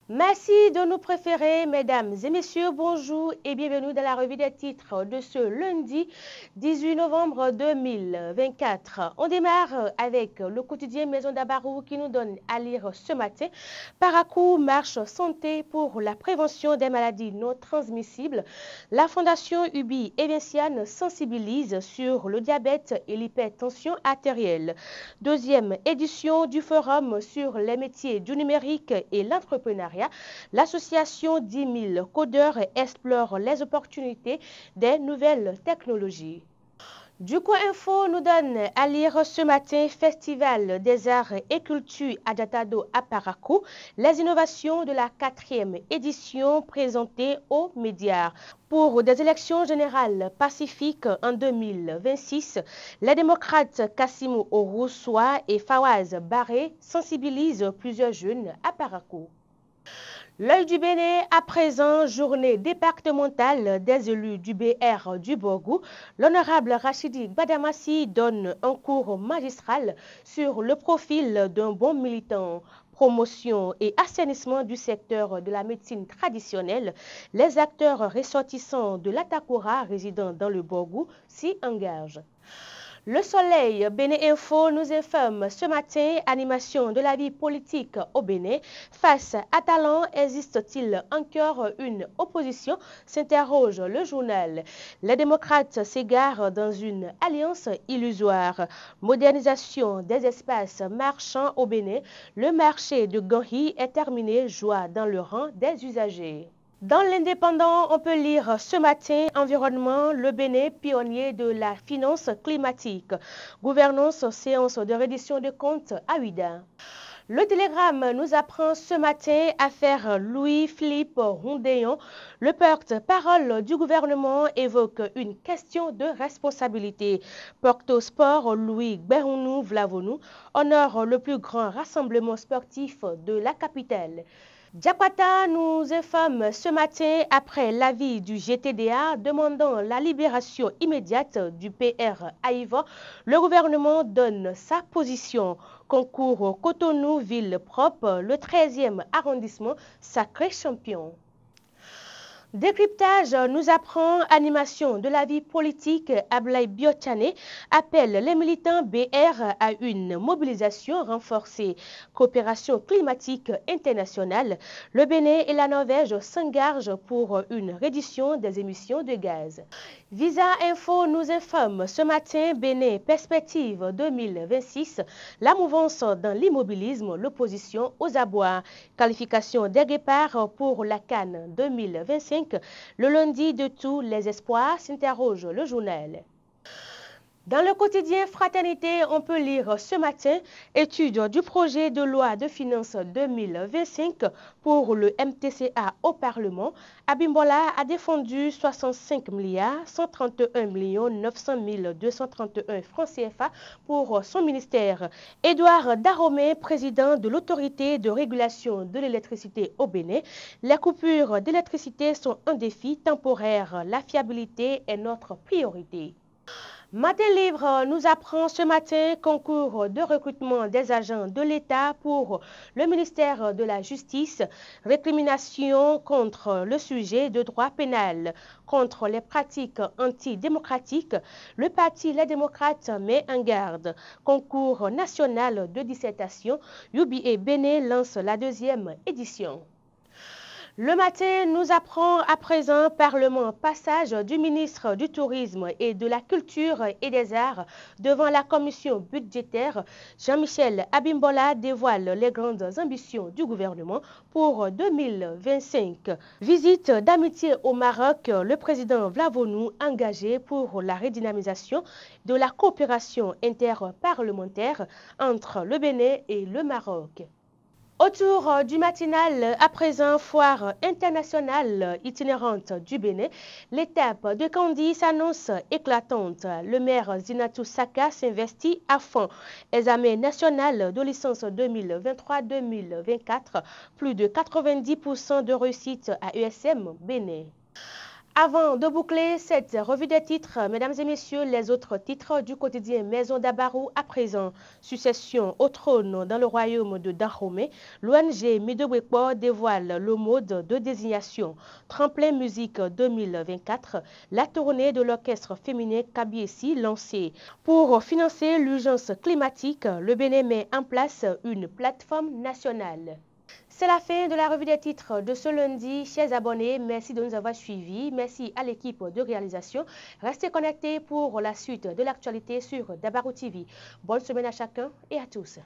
Merci de nous préférer, mesdames et messieurs. Bonjour et bienvenue dans la revue des titres de ce lundi 18 novembre 2024. On démarre avec le quotidien Maison d'Abarou qui nous donne à lire ce matin. Paracou marche santé pour la prévention des maladies non transmissibles. La Fondation Ubi et Vinciane sensibilise sur le diabète et l'hypertension artérielle. Deuxième édition du forum sur les métiers du numérique et l'entrepreneuriat. L'association 10 000 codeurs explore les opportunités des nouvelles technologies. Du Coin Info nous donne à lire ce matin Festival des arts et culture à Jatado à Paracou, les innovations de la 4e édition présentées aux médias. Pour des élections générales pacifiques en 2026, les démocrates Kassimou Oroussoua et Fawaz Barré sensibilisent plusieurs jeunes à Paracou. L'œil du Bénin, à présent, journée départementale des élus du BR du Borgou, l'honorable Rachidi Badamassi donne un cours magistral sur le profil d'un bon militant. Promotion et assainissement du secteur de la médecine traditionnelle, les acteurs ressortissants de l'Atakura résidant dans le Borgou s'y engagent. Le Soleil, Bénin Info nous informe ce matin, animation de la vie politique au Bénin. Face à Talent, existe-t-il encore une opposition? S'interroge le journal. Les démocrates s'égarent dans une alliance illusoire. Modernisation des espaces marchands au Bénin. Le marché de Ganhi est terminé, joie dans le rang des usagers. Dans l'Indépendant, on peut lire ce matin Environnement, le Bénin, pionnier de la finance climatique. Gouvernance, séance de reddition de comptes à Ouida. Le Télégramme nous apprend ce matin affaire Louis-Philippe Rondéon. Le porte-parole du gouvernement évoque une question de responsabilité. Porto Sport, Louis Bérounou Vlavonou honore le plus grand rassemblement sportif de la capitale. Diakwata nous informe ce matin après l'avis du GTDA demandant la libération immédiate du PR Aïva. Le gouvernement donne sa position. Concours Cotonou, ville propre, le 13e arrondissement, sacré champion. Décryptage nous apprend animation de la vie politique. Ablaye Biotane appelle les militants BR à une mobilisation renforcée. Coopération climatique internationale. Le Bénin et la Norvège s'engagent pour une réduction des émissions de gaz. Visa Info nous informe ce matin Bénin Perspective 2026. La mouvance dans l'immobilisme, l'opposition aux abois. Qualification des guépards pour la CAN 2025. Le lundi de tous les espoirs, s'interroge le journal. Dans le quotidien Fraternité, on peut lire ce matin étude du projet de loi de finances 2025 pour le MTCA au Parlement. Abimbola a défendu 65 milliards 131 millions 900 231 francs CFA pour son ministère. Édouard Daromé, président de l'autorité de régulation de l'électricité au Bénin. Les coupures d'électricité sont un défi temporaire. La fiabilité est notre priorité. Matin Livre nous apprend ce matin concours de recrutement des agents de l'État pour le ministère de la Justice, récrimination contre le sujet de droit pénal, contre les pratiques antidémocratiques. Le parti Les Démocrates met en garde. Concours national de dissertation, Yubi et Béné lance la 2e édition. Le matin nous apprend à présent Parlement passage du ministre du Tourisme et de la Culture et des Arts devant la commission budgétaire. Jean-Michel Abimbola dévoile les grandes ambitions du gouvernement pour 2025. Visite d'amitié au Maroc, le président Vlavonou engagé pour la redynamisation de la coopération interparlementaire entre le Bénin et le Maroc. Autour du matinal, à présent, foire internationale itinérante du Bénin, l'étape de Kandi s'annonce éclatante. Le maire Zinatou Saka s'investit à fond. Examen national de licence 2023-2024, plus de 90% de réussite à ESM Bénin. Avant de boucler cette revue des titres, mesdames et messieurs, les autres titres du quotidien Maison d'Abarou à présent. Succession au trône dans le royaume de Dahomey, l'ONG Midowekpo dévoile le mode de désignation. Tremplin Musique 2024, la tournée de l'orchestre féminin Kabiesi lancée. Pour financer l'urgence climatique, le Bénin met en place une plateforme nationale. C'est la fin de la revue des titres de ce lundi. Chers abonnés, merci de nous avoir suivis. Merci à l'équipe de réalisation. Restez connectés pour la suite de l'actualité sur Dabarou TV. Bonne semaine à chacun et à tous.